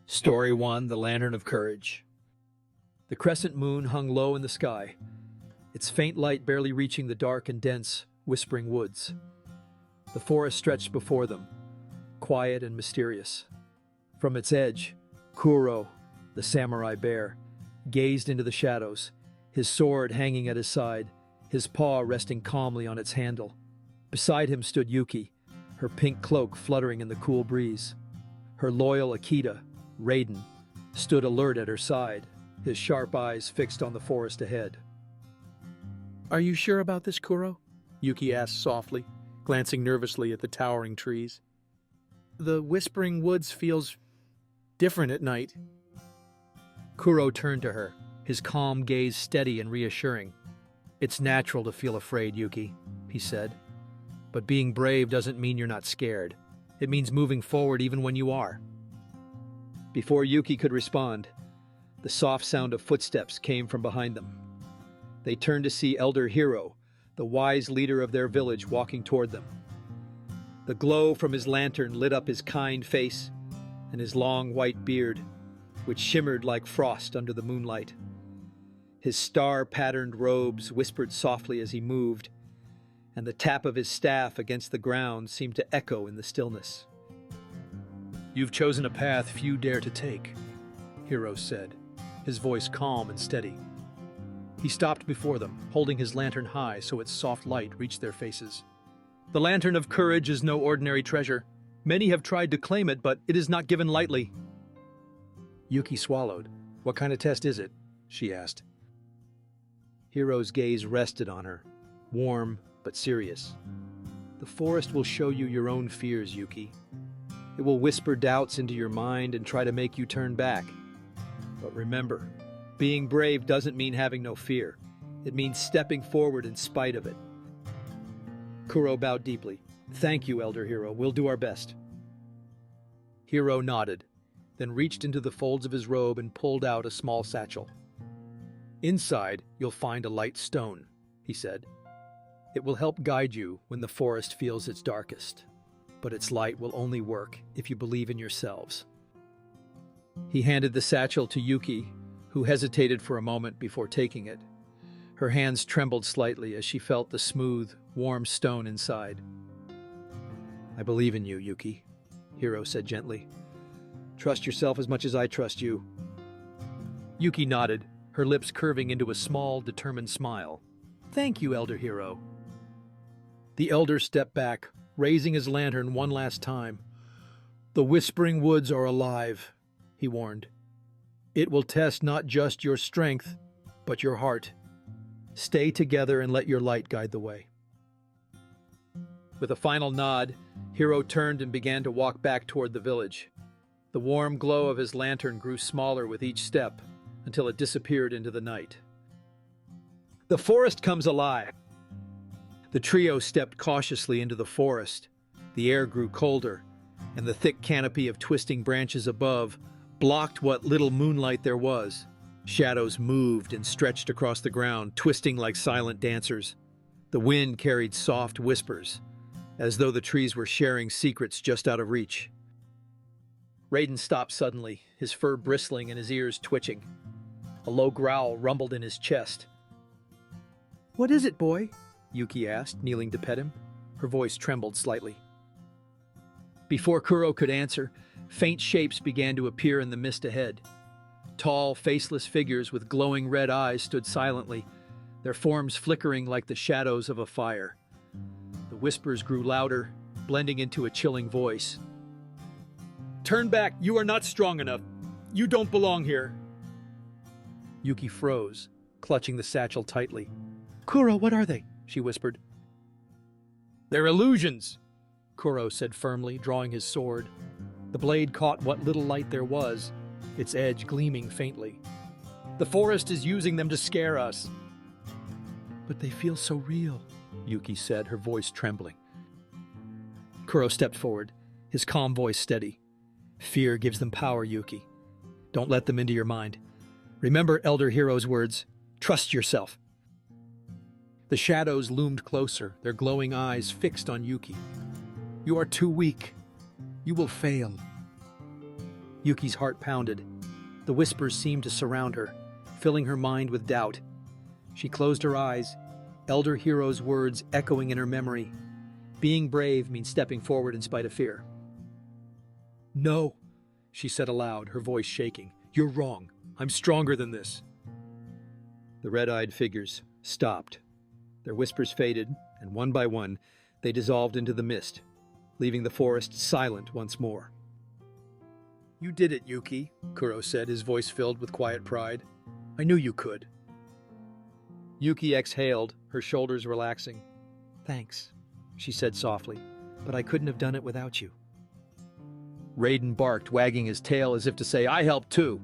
Story 1, The Lantern of Courage. The crescent moon hung low in the sky, its faint light barely reaching the dark and dense, whispering woods. The forest stretched before them, quiet and mysterious. From its edge, Kuro, the samurai bear, gazed into the shadows, his sword hanging at his side, his paw resting calmly on its handle. Beside him stood Yuki, her pink cloak fluttering in the cool breeze. Her loyal Akita, Raiden, stood alert at her side, his sharp eyes fixed on the forest ahead. "Are you sure about this, Kuro?" Yuki asked softly, glancing nervously at the towering trees. "The whispering woods feels different at night." Kuro turned to her, his calm gaze steady and reassuring. "It's natural to feel afraid, Yuki," he said. "But being brave doesn't mean you're not scared. It means moving forward even when you are." Before Yuki could respond, the soft sound of footsteps came from behind them. They turned to see Elder Hiro, the wise leader of their village, walking toward them. The glow from his lantern lit up his kind face and his long white beard, which shimmered like frost under the moonlight. His star-patterned robes whispered softly as he moved, and the tap of his staff against the ground seemed to echo in the stillness. "You've chosen a path few dare to take," Hiro said, his voice calm and steady. He stopped before them, holding his lantern high so its soft light reached their faces. "The Lantern of Courage is no ordinary treasure. Many have tried to claim it, but it is not given lightly." Yuki swallowed. "What kind of test is it?" she asked. Hiro's gaze rested on her, warm but serious. "The forest will show you your own fears, Yuki. It will whisper doubts into your mind and try to make you turn back. But remember, being brave doesn't mean having no fear. It means stepping forward in spite of it." Kuro bowed deeply. "Thank you, Elder Hiro. We'll do our best." Hiro nodded, then reached into the folds of his robe and pulled out a small satchel. "Inside, you'll find a light stone," he said. "It will help guide you when the forest feels its darkest. But its light will only work if you believe in yourselves." He handed the satchel to Yuki, who hesitated for a moment before taking it. Her hands trembled slightly as she felt the smooth, warm stone inside. "I believe in you, Yuki," Hiro said gently. "Trust yourself as much as I trust you." Yuki nodded, her lips curving into a small, determined smile. "Thank you, Elder Hiro." The elder stepped back, raising his lantern one last time. "The Whispering Woods are alive," he warned. "It will test not just your strength, but your heart. Stay together and let your light guide the way." With a final nod, Hiro turned and began to walk back toward the village. The warm glow of his lantern grew smaller with each step until it disappeared into the night. The forest comes alive. The trio stepped cautiously into the forest. The air grew colder, and the thick canopy of twisting branches above blocked what little moonlight there was. Shadows moved and stretched across the ground, twisting like silent dancers. The wind carried soft whispers, as though the trees were sharing secrets just out of reach. Raiden stopped suddenly, his fur bristling and his ears twitching. A low growl rumbled in his chest. "What is it, boy?" Yuki asked, kneeling to pet him. Her voice trembled slightly. Before Kuro could answer, faint shapes began to appear in the mist ahead. Tall, faceless figures with glowing red eyes stood silently, their forms flickering like the shadows of a fire. The whispers grew louder, blending into a chilling voice. "Turn back! You are not strong enough! You don't belong here!" Yuki froze, clutching the satchel tightly. "Kuro, what are they?" she whispered. "They're illusions," Kuro said firmly, drawing his sword. The blade caught what little light there was, its edge gleaming faintly. "The forest is using them to scare us." "But they feel so real," Yuki said, her voice trembling. Kuro stepped forward, his calm voice steady. "Fear gives them power, Yuki. Don't let them into your mind. Remember Elder Hiro's words, trust yourself." The shadows loomed closer, their glowing eyes fixed on Yuki. "You are too weak. You will fail." Yuki's heart pounded. The whispers seemed to surround her, filling her mind with doubt. She closed her eyes, Elder Hero's words echoing in her memory. Being brave means stepping forward in spite of fear. "No," she said aloud, her voice shaking. "You're wrong. I'm stronger than this." The red-eyed figures stopped. Their whispers faded, and one by one, they dissolved into the mist, leaving the forest silent once more. "You did it, Yuki," Kuro said, his voice filled with quiet pride. "I knew you could." Yuki exhaled, her shoulders relaxing. "Thanks," she said softly, "but I couldn't have done it without you." Raiden barked, wagging his tail as if to say, "I helped too."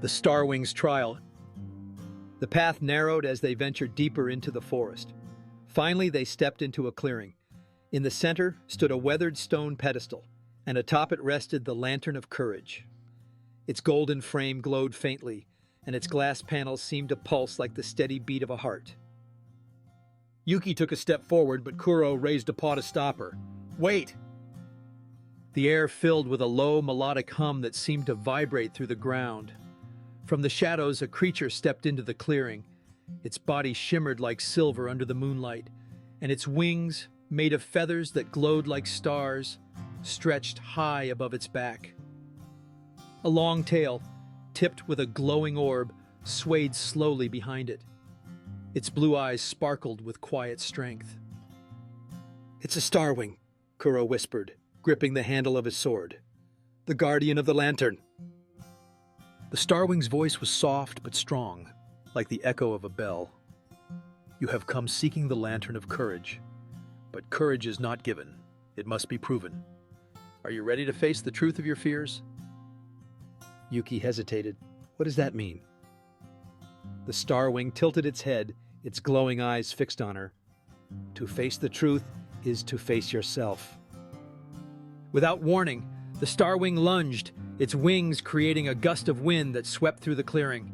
The Starwing's trial. The path narrowed as they ventured deeper into the forest. Finally, they stepped into a clearing. In the center stood a weathered stone pedestal, and atop it rested the Lantern of Courage. Its golden frame glowed faintly, and its glass panels seemed to pulse like the steady beat of a heart. Yuki took a step forward, but Kuro raised a paw to stop her. "Wait!" The air filled with a low, melodic hum that seemed to vibrate through the ground. From the shadows, a creature stepped into the clearing. Its body shimmered like silver under the moonlight, and its wings, made of feathers that glowed like stars, stretched high above its back. A long tail, tipped with a glowing orb, swayed slowly behind it. Its blue eyes sparkled with quiet strength. "It's a Starwing," Kuro whispered, gripping the handle of his sword. "The guardian of the lantern." The Starwing's voice was soft but strong, like the echo of a bell. "You have come seeking the Lantern of Courage, but courage is not given. It must be proven. Are you ready to face the truth of your fears?" Yuki hesitated. "What does that mean?" The Starwing tilted its head, its glowing eyes fixed on her. "To face the truth is to face yourself." Without warning, the Starwing lunged, its wings creating a gust of wind that swept through the clearing.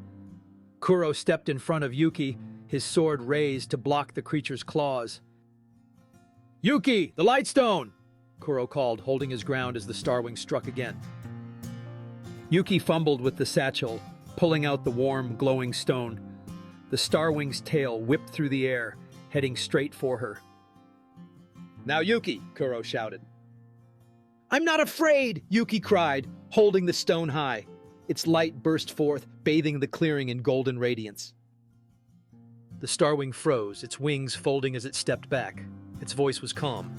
Kuro stepped in front of Yuki, his sword raised to block the creature's claws. "Yuki, the Lightstone!" Kuro called, holding his ground as the Starwing struck again. Yuki fumbled with the satchel, pulling out the warm, glowing stone. The Starwing's tail whipped through the air, heading straight for her. "Now, Yuki!" Kuro shouted. "I'm not afraid!" Yuki cried, holding the stone high. Its light burst forth, bathing the clearing in golden radiance. The Starwing froze, its wings folding as it stepped back. Its voice was calm.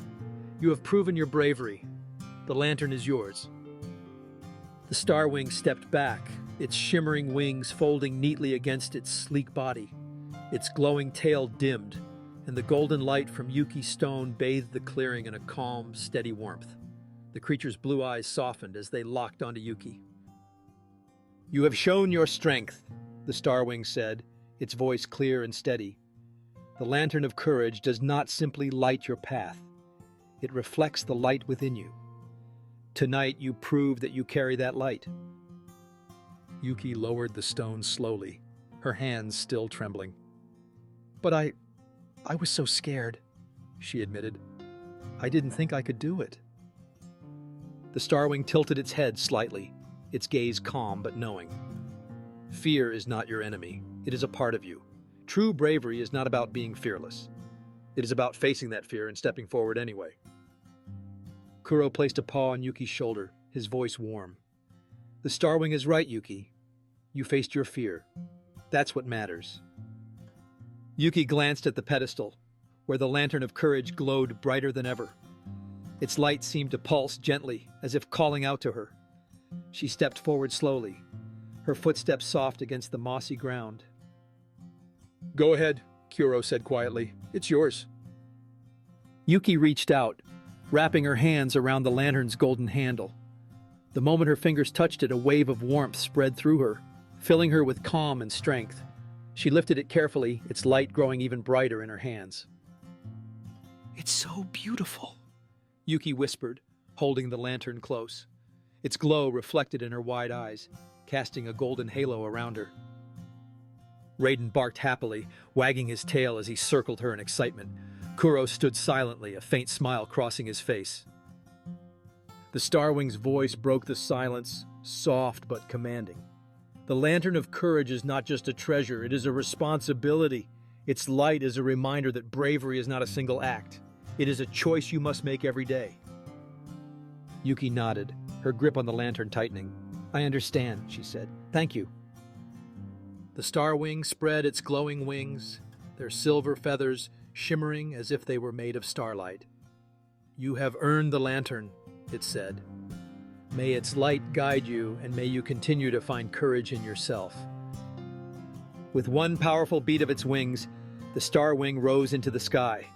"You have proven your bravery. The lantern is yours." The Starwing stepped back, its shimmering wings folding neatly against its sleek body. Its glowing tail dimmed, and the golden light from Yuki's stone bathed the clearing in a calm, steady warmth. The creature's blue eyes softened as they locked onto Yuki. "You have shown your strength," the Starwing said, its voice clear and steady. "The Lantern of Courage does not simply light your path. It reflects the light within you. Tonight you prove that you carry that light." Yuki lowered the stone slowly, her hands still trembling. "But I was so scared," she admitted. "I didn't think I could do it." The Starwing tilted its head slightly, its gaze calm but knowing. "Fear is not your enemy. It is a part of you. True bravery is not about being fearless. It is about facing that fear and stepping forward anyway." Kuro placed a paw on Yuki's shoulder, his voice warm. "The Starwing is right, Yuki. You faced your fear. That's what matters." Yuki glanced at the pedestal, where the Lantern of Courage glowed brighter than ever. Its light seemed to pulse gently, as if calling out to her. She stepped forward slowly, her footsteps soft against the mossy ground. "Go ahead," Kuro said quietly. "It's yours." Yuki reached out, wrapping her hands around the lantern's golden handle. The moment her fingers touched it, a wave of warmth spread through her, filling her with calm and strength. She lifted it carefully, its light growing even brighter in her hands. "It's so beautiful," Yuki whispered, holding the lantern close. Its glow reflected in her wide eyes, casting a golden halo around her. Raiden barked happily, wagging his tail as he circled her in excitement. Kuro stood silently, a faint smile crossing his face. The Starwing's voice broke the silence, soft but commanding. The Lantern of Courage is not just a treasure, it is a responsibility. Its light is a reminder that bravery is not a single act. It is a choice you must make every day. Yuki nodded, her grip on the lantern tightening. "I understand," she said. "Thank you." The Starwing spread its glowing wings, their silver feathers shimmering as if they were made of starlight. "You have earned the lantern," it said. "May its light guide you, and may you continue to find courage in yourself." With one powerful beat of its wings, the Starwing rose into the sky.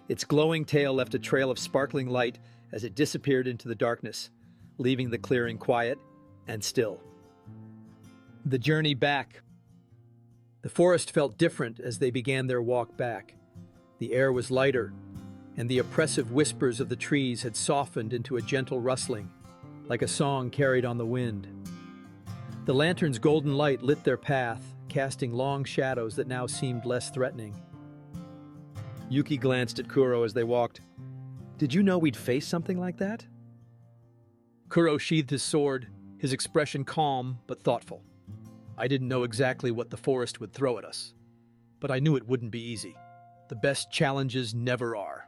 Its glowing tail left a trail of sparkling light as it disappeared into the darkness, leaving the clearing quiet and still. The journey back. The forest felt different as they began their walk back. The air was lighter, and the oppressive whispers of the trees had softened into a gentle rustling, like a song carried on the wind. The lantern's golden light lit their path, casting long shadows that now seemed less threatening. Yuki glanced at Kuro as they walked. "Did you know we'd face something like that?" Kuro sheathed his sword, his expression calm but thoughtful. "I didn't know exactly what the forest would throw at us, but I knew it wouldn't be easy. The best challenges never are."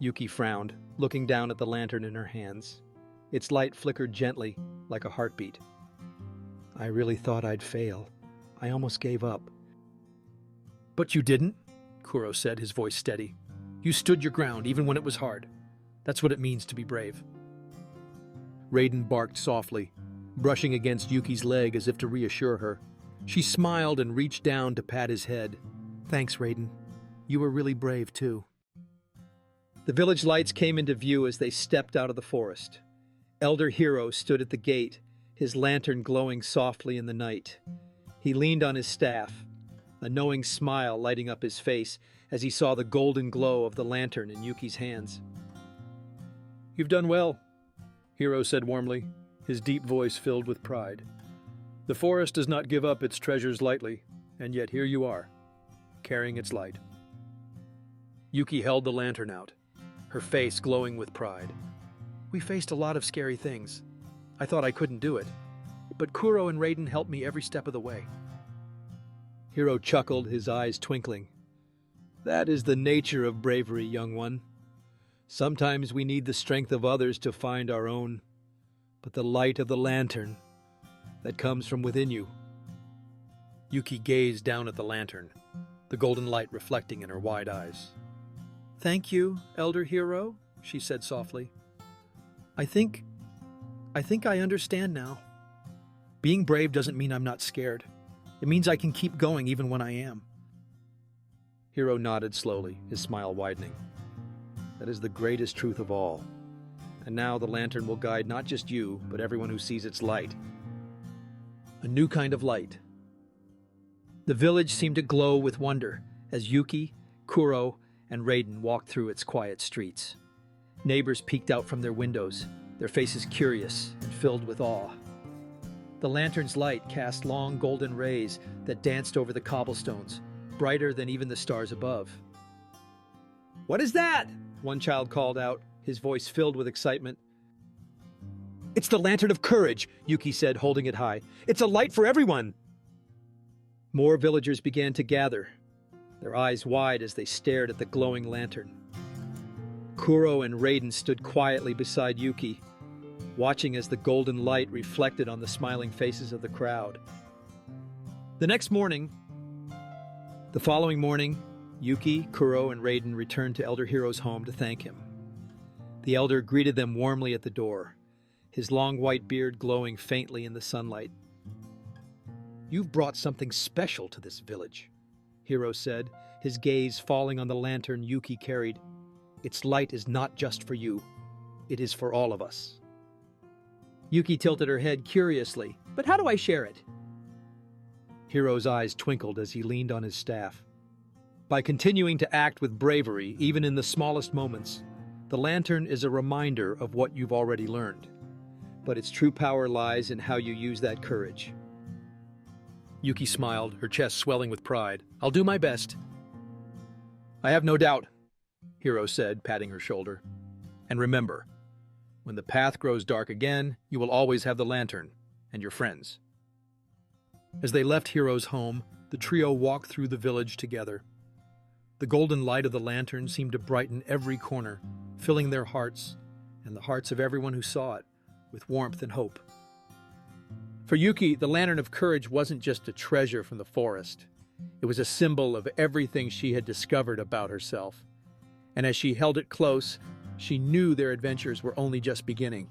Yuki frowned, looking down at the lantern in her hands. Its light flickered gently, like a heartbeat. "I really thought I'd fail. I almost gave up." "But you didn't," Kuro said, his voice steady. "You stood your ground even when it was hard. That's what it means to be brave." Raiden barked softly, brushing against Yuki's leg as if to reassure her. She smiled and reached down to pat his head. "Thanks, Raiden. You were really brave, too." The village lights came into view as they stepped out of the forest. Elder Hero stood at the gate, his lantern glowing softly in the night. He leaned on his staff, a knowing smile lighting up his face as he saw the golden glow of the lantern in Yuki's hands. "You've done well," Hero said warmly, his deep voice filled with pride. "The forest does not give up its treasures lightly, and yet here you are, carrying its light." Yuki held the lantern out, her face glowing with pride. "We faced a lot of scary things. I thought I couldn't do it, but Kuro and Raiden helped me every step of the way." Hero chuckled, his eyes twinkling. "That is the nature of bravery, young one. Sometimes we need the strength of others to find our own, but the light of the lantern, that comes from within you." Yuki gazed down at the lantern, the golden light reflecting in her wide eyes. "Thank you, Elder Hero," she said softly. I think I understand now. Being brave doesn't mean I'm not scared. It means I can keep going even when I am." Hero nodded slowly, his smile widening. "That is the greatest truth of all. And now the lantern will guide not just you, but everyone who sees its light. A new kind of light." The village seemed to glow with wonder as Yuki, Kuro, and Raiden walked through its quiet streets. Neighbors peeked out from their windows, their faces curious and filled with awe. The lantern's light cast long golden rays that danced over the cobblestones, brighter than even the stars above. "What is that?" one child called out, his voice filled with excitement. "It's the Lantern of Courage," Yuki said, holding it high. "It's a light for everyone." More villagers began to gather, their eyes wide as they stared at the glowing lantern. Kuro and Raiden stood quietly beside Yuki, watching as the golden light reflected on the smiling faces of the crowd. The following morning, Yuki, Kuro, and Raiden returned to Elder Hero's home to thank him. The elder greeted them warmly at the door, his long white beard glowing faintly in the sunlight. "You've brought something special to this village," Hero said, his gaze falling on the lantern Yuki carried. "Its light is not just for you. It is for all of us." Yuki tilted her head curiously. "But how do I share it?" Hero's eyes twinkled as he leaned on his staff. "By continuing to act with bravery, even in the smallest moments, the lantern is a reminder of what you've already learned. But its true power lies in how you use that courage." Yuki smiled, her chest swelling with pride. "I'll do my best." "I have no doubt," Hero said, patting her shoulder. "And remember, When the path grows dark again, you will always have the lantern and your friends. As they left Hiro's home, the trio walked through the village together. The golden light of the lantern seemed to brighten every corner, filling their hearts and the hearts of everyone who saw it with warmth and hope. For Yuki, the Lantern of Courage wasn't just a treasure from the forest. It was a symbol of everything she had discovered about herself. And as she held it close, she knew their adventures were only just beginning.